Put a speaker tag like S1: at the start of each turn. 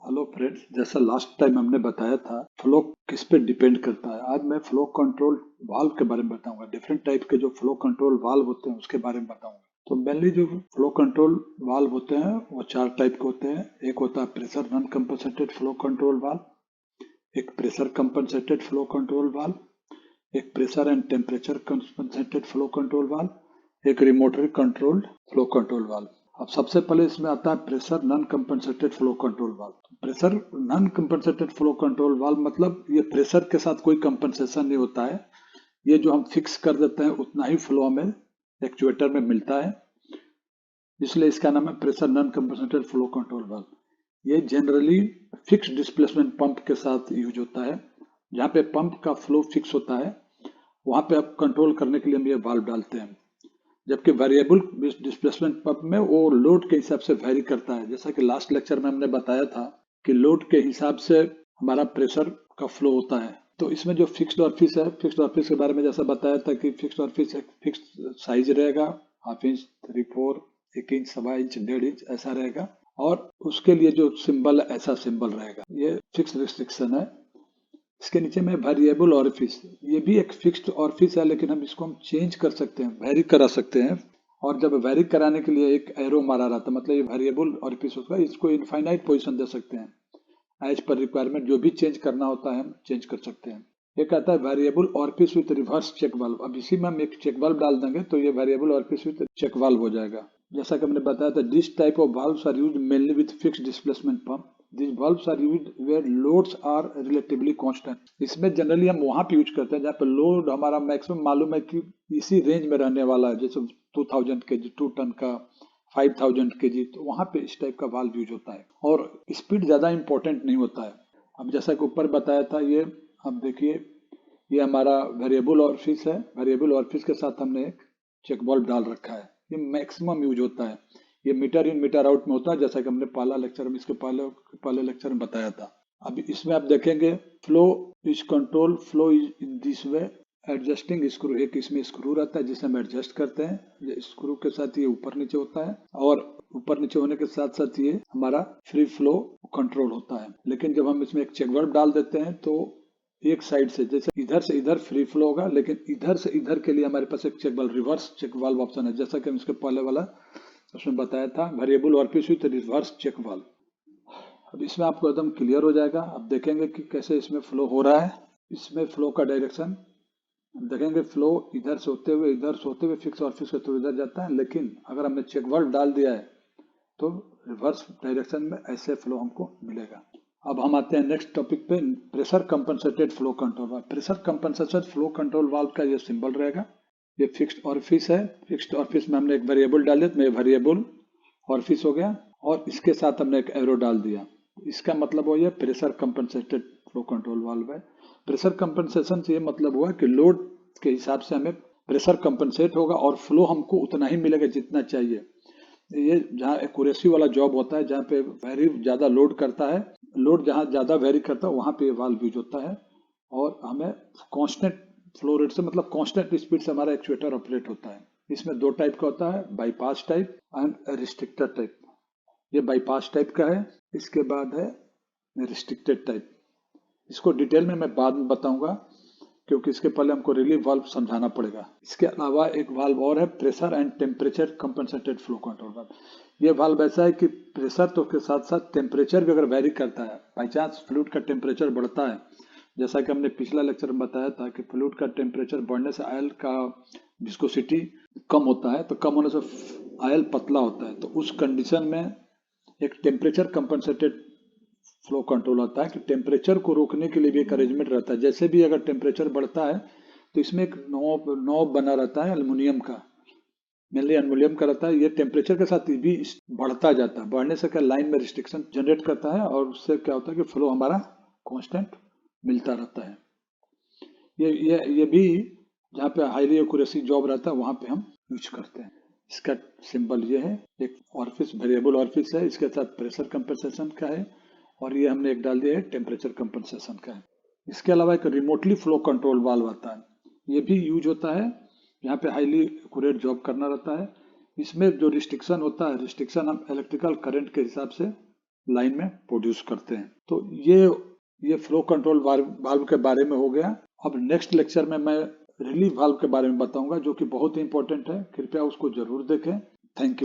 S1: Hello friends, जैसा last time हमने बताया था फ्लो किस पे डिपेंड करता है। आज मैं फ्लो कंट्रोल वाल्व के बारे में बताऊंगा। डिफरेंट टाइप के जो फ्लो कंट्रोल वाल्व होते हैं उसके बारे में बताऊंगा। तो मेनली जो फ्लो कंट्रोल वाल्व होते हैं वो चार टाइप के होते हैं। एक होता है pressure non compensated flow control valve, एक pressure compensated flow control valve, एक pressure and temperature compensated flow control valve, एक remotely controlled flow control valve. अब सबसे पहले इसमें आता है pressure non compensated flow control valve. Pressure non compensated flow control valve मतलब ये प्रेशर के साथ कोई कंपनसेशन नहीं होता है। ये जो हम फिक्स कर देते हैं उतना ही फ्लो हमें एक्चुएटर में मिलता है, इसलिए इसका नाम है pressure non compensated flow control valve. ये जनरली फिक्स डिस्प्लेसमेंट पंप के साथ यूज होता है। जहाँ पे पंप का फ्लो फिक्स होता है वहाँ पे आप कंट्रोल करने के लिए हम ये वाल्व डालते हैं। जबकि वेरिएबल डिस्प्लेसमेंट पंप में वो लोड के हिसाब से वेरी करता है। जैसा कि लास्ट लेक्चर में हमने बताया था कि लोड के हिसाब से हमारा प्रेशर का फ्लो होता है। तो इसमें जो फिक्स्ड ऑफिस है, फिक्स्ड ऑफिस के बारे में जैसा बताया था कि फिक्स्ड ऑफिस एक फिक्स्ड साइज रहेगा, 1/2 इंच, 3/4, 1 इंच, 1/4 इंच, 1.5 इंच ऐसा रहेगा। और उसके लिए जो सिंबल है ऐसा सिंबल रहेगा। ये फिक्स रिस्ट्रिक्शन है। इसके नीचे में वेरिएबल ऑरिफिस, ये भी एक फिक्स्ड ऑरिफिस है, लेकिन हम इसको हम चेंज कर सकते हैं, वेरी करा सकते हैं। और जब वेरी कराने के लिए एक एरो मारा रहता है, मतलब ये वेरिएबल ऑरिफिस होगा, इसको इनफाइनाइट पोजीशन दे सकते हैं। एज पर रिक्वायरमेंट जो भी चेंज करना होता है हम चेंज कर सकते हैं। ये कहता है variable orifice with reverse check valve. अब इसी में हम एक चेक वाल्व डाल देंगे तो ये variable orifice with check valve हो जाएगा। जैसा कि हमने बताया था, this type of valves are used mainly with fixed displacement pump. These valves are used where loads are relatively constant. इसमें जनरली हम वहां पे यूज करते हैं जहाँ पे लोड हमारा मैक्सिमम मालूम है कि इसी रेंज में रहने वाला है, जैसे 2000 kg, 2 टन का, 5000 kg, तो वहां पे इस टाइप का वाल्व यूज होता है। और स्पीड ज्यादा इंपॉर्टेंट नहीं होता है। अब जैसा कि ऊपर बताया था, ये अब देखिए, ये हमारा वेरिएबल ऑरिफिस है। वेरिएबल ऑरिफिस के साथ हमने एक चेक वाल्व डाल रखा है। ये मैक्सिमम यूज होता है। ये मीटर इन मीटर आउट में होता है, जैसा कि हमने पहला लेक्चर में, इसके पहले लेक्चर में बताया था। अब इसमें आप देखेंगे flow is control, flow is in this way, adjusting screw. एक इसमें स्क्रू रहता है जिसे हम एडजस्ट करते हैं। ये स्क्रू के साथ ये ऊपर नीचे होता है, और ऊपर नीचे होने के साथ साथ ये हमारा फ्री फ्लो कंट्रोल होता है। लेकिन जब हम इसमें एक चेक वाल्व डाल देते हैं तो एक साइड से, जैसे इधर से इधर फ्री फ्लो होगा, लेकिन इधर से इधर के लिए हमारे पास एक check valve, reverse check valve option है, जैसा कि हम इसके पहले वाला उसमें बताया था, variable orifice with reverse check valve. अब इसमें आपको एकदम क्लियर हो जाएगा। अब देखेंगे कि कैसे इसमें फ्लो हो रहा है। इसमें फ्लो का डायरेक्शन देखेंगे, फ्लो इधर से होते हुए, इधर से होते हुए फिक्स ऑरिफिस के थ्रू इधर जाता है। लेकिन अगर हमने चेक वाल्व डाल दिया है तो रिवर्स डायरेक्शन में ऐसे फ्लो हमको मिलेगा। अब हम आते हैं नेक्स्ट टॉपिक पे, pressure compensated flow control valve. Pressure compensated flow control valve का ये सिंबल रहेगा। ये फिक्स्ड ऑरिफिस है। फिक्स्ड ऑरिफिस में हमने एक वेरिएबल डाल दिया, तो ये वेरिएबल ऑरिफिस हो गया, और इसके साथ हमने एक एरो डाल दिया। इसका मतलब हो गया pressure compensated flow control valve है। प्रेशर कंपनसेशन से ये मतलब हुआ कि लोड के हिसाब से हमें प्रेशर कंपनसेट होगा और फ्लो हमको उतना ही मिलेगा जितना चाहिए। ये जहाँ एक्यूरेसी वाला जॉब होता है, जहाँ पे वेरी ज्यादा लोड करता है, लोड जहाँ ज्यादा वेरी करता है वहां पे वाल्व यूज होता है। और हमें कांस्टेंट फ्लो रेट से, मतलब कांस्टेंट स्पीड से हमारा एक्चुएटर ऑपरेट होता है। इसमें दो टाइप का होता है, बाईपास टाइप एंड रिस्ट्रिक्टर टाइप। ये बाईपास टाइप का है। इसके बाद है रिस्ट्रिक्टेड टाइप। इसको डिटेल में मैं बाद में बताऊंगा, क्योंकि इसके पहले हमको रिलीफ वाल्व समझाना पड़ेगा। इसके अलावा एक वाल्व और है, pressure and temperature compensated flow control valve. ये वाल्व ऐसा है कि प्रेशर तो के साथ साथ टेम्परेचर भी अगर वेरी करता है, बाई चांस फ्लूइड का टेम्परेचर बढ़ता है, जैसा कि हमने पिछला लेक्चर में बताया था कि फ्लूइड का टेम्परेचर बढ़ने से आयल का विस्कोसिटी कम होता है, तो कम होने से आयल पतला होता है। तो उस कंडीशन में एक टेम्परेचर कंपनसेटेड फ्लो कंट्रोल आता है कि टेम्परेचर को रोकने के लिए भी एक अरेंजमेंट रहता है। जैसे भी अगर टेम्परेचर बढ़ता है तो इसमें एक नॉब बना रहता है एल्युमिनियम का, मेनली एल्युमिनियम का रहता है। ये टेम्परेचर के साथ भी बढ़ता जाता है। बढ़ने से क्या, लाइन में रिस्ट्रिक्शन जनरेट करता है, और उससे क्या होता है कि फ्लो हमारा कांस्टेंट मिलता रहता है। ये भी जहाँ पे हाईली एक्यूरेसी जॉब रहता है वहां पे हम यूज करते हैं। इसका सिंबल ये है, एक ऑरिफिस, वेरिएबल ऑरिफिस है, इसके साथ प्रेशर कंपनसेशन का है, और ये हमने एक डाल दिया है टेम्परेचर कंपनसेशन का है। इसके अलावा एक रिमोटली फ्लो कंट्रोल वाल्व आता है। ये भी यूज होता है यहाँ पे हाईली एक्यूरेट जॉब करना रहता है। इसमें जो रिस्ट्रिक्शन होता है, रिस्ट्रिक्शन हम इलेक्ट्रिकल करंट के हिसाब से लाइन में प्रोड्यूस करते हैं। तो ये फ्लो कंट्रोल वाल्व के बारे में हो गया। अब नेक्स्ट लेक्चर में मैं रिलीफ वाल्व के बारे में बताऊंगा, जो कि बहुत ही इंपॉर्टेंट है। कृपया उसको जरूर देखें। Thank you.